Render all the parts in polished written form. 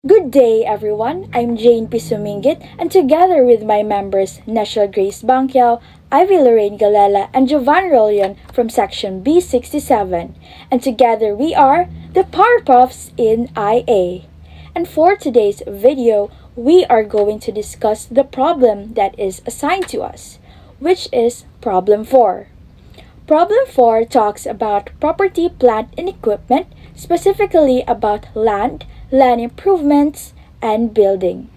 Good day, everyone. I'm Jane P. Suminguit, and together with my members Neciel Banquiao, Ivy Lorraine Galela, and Jovan Rollon from Section B67. And together we are the Powerpuffs in IA. And for today's video, we are going to discuss the problem that is assigned to us, which is Problem 4. Problem 4 talks about property, plant, and equipment, specifically about land improvements, and building.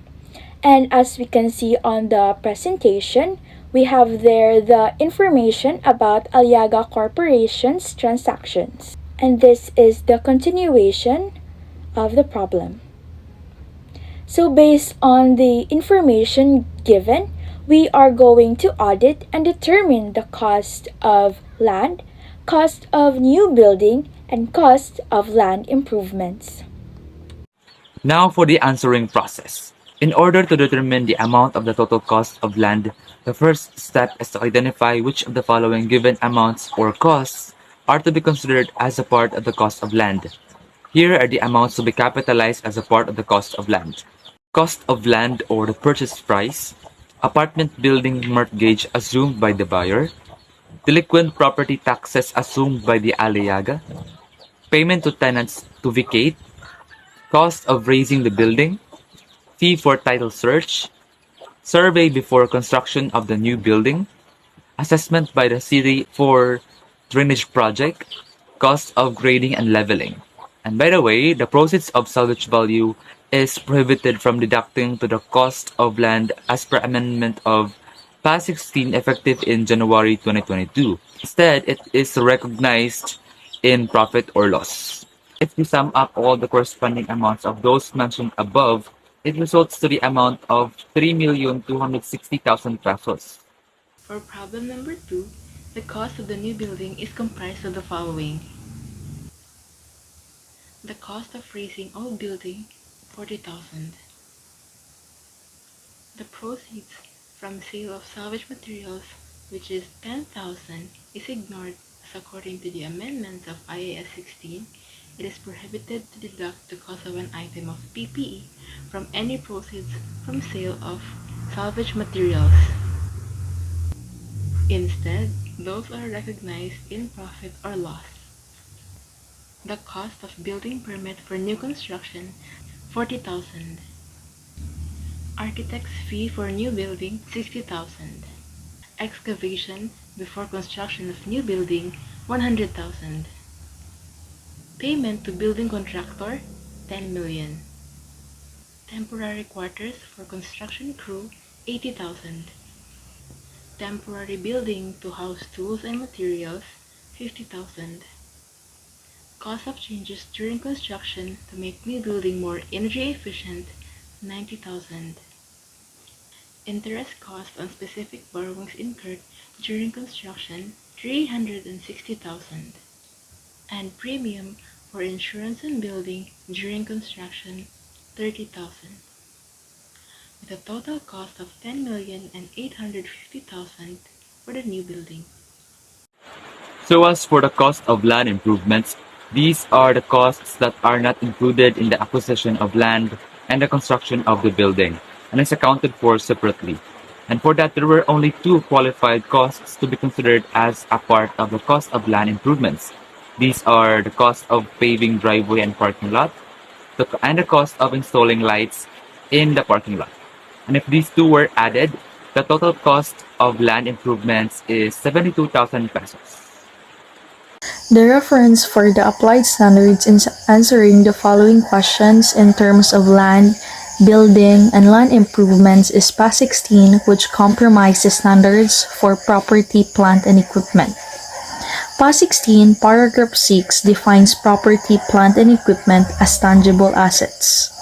And as we can see on the presentation, we have there the information about Aliaga Corporation's transactions. And this is the continuation of the problem. So based on the information given, we are going to audit and determine the cost of land, cost of new building, and cost of land improvements. Now for the answering process. In order to determine the amount of the total cost of land, the first step is to identify which of the following given amounts or costs are to be considered as a part of the cost of land. Here are the amounts to be capitalized as a part of the cost of land. Cost of land or the purchase price, apartment building mortgage assumed by the buyer, delinquent property taxes assumed by the aliaga, payment to tenants to vacate, cost of raising the building, fee for title search, survey before construction of the new building, assessment by the city for drainage project, cost of grading and leveling. And by the way, the proceeds of salvage value is prohibited from deducting to the cost of land as per amendment of PAS 16 effective in January 2022. Instead, it is recognized in profit or loss. If we sum up all the corresponding amounts of those mentioned above, it results to the amount of 3,260,000 pesos. For problem number 2, the cost of the new building is comprised of the following. The cost of raising old building, 40,000. The proceeds from sale of salvage materials, which is 10,000, is ignored as according to the amendments of IAS 16, it is prohibited to deduct the cost of an item of PPE from any proceeds from sale of salvage materials. Instead, those are recognized in profit or loss. The cost of building permit for new construction, 40,000. Architect's fee for new building, 60,000. Excavation before construction of new building, 100,000. Payment to building contractor, 10 million. Temporary quarters for construction crew, 80,000. Temporary building to house tools and materials, 50,000. Cost of changes during construction to make new building more energy efficient, 90,000. Interest cost on specific borrowings incurred during construction, 360,000. And premium for insurance and building during construction, 30,000. With a total cost of 10,850,000 for the new building. So as for the cost of land improvements, these are the costs that are not included in the acquisition of land and the construction of the building, and is accounted for separately. And for that, there were only two qualified costs to be considered as a part of the cost of land improvements. These are the cost of paving driveway and parking lot, and the cost of installing lights in the parking lot. And if these two were added, the total cost of land improvements is 72,000 pesos. The reference for the applied standards in answering the following questions in terms of land, building, and land improvements is PAS 16, which compromises standards for property, plant, and equipment. PAS 16, paragraph 6 defines property, plant, and equipment as tangible assets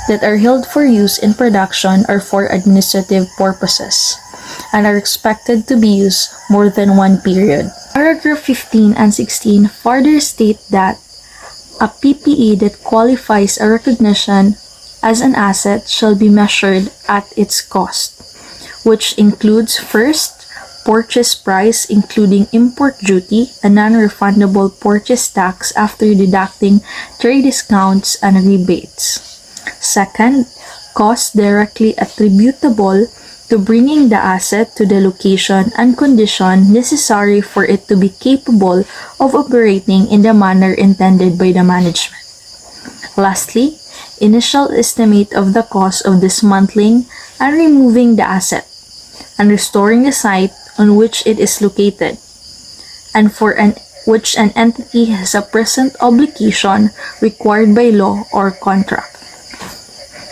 that are held for use in production or for administrative purposes and are expected to be used more than one period. Paragraph 15 and 16 further state that a PPE that qualifies a recognition as an asset shall be measured at its cost, which includes first, purchase price including import duty and non-refundable purchase tax after deducting trade discounts and rebates. Second, cost directly attributable to bringing the asset to the location and condition necessary for it to be capable of operating in the manner intended by the management. Lastly, initial estimate of the cost of dismantling and removing the asset and restoring the site on which it is located, and for which an entity has a present obligation required by law or contract.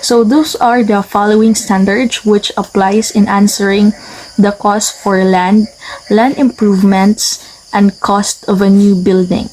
So those are the following standards which applies in answering the cost for land improvements, and cost of a new building.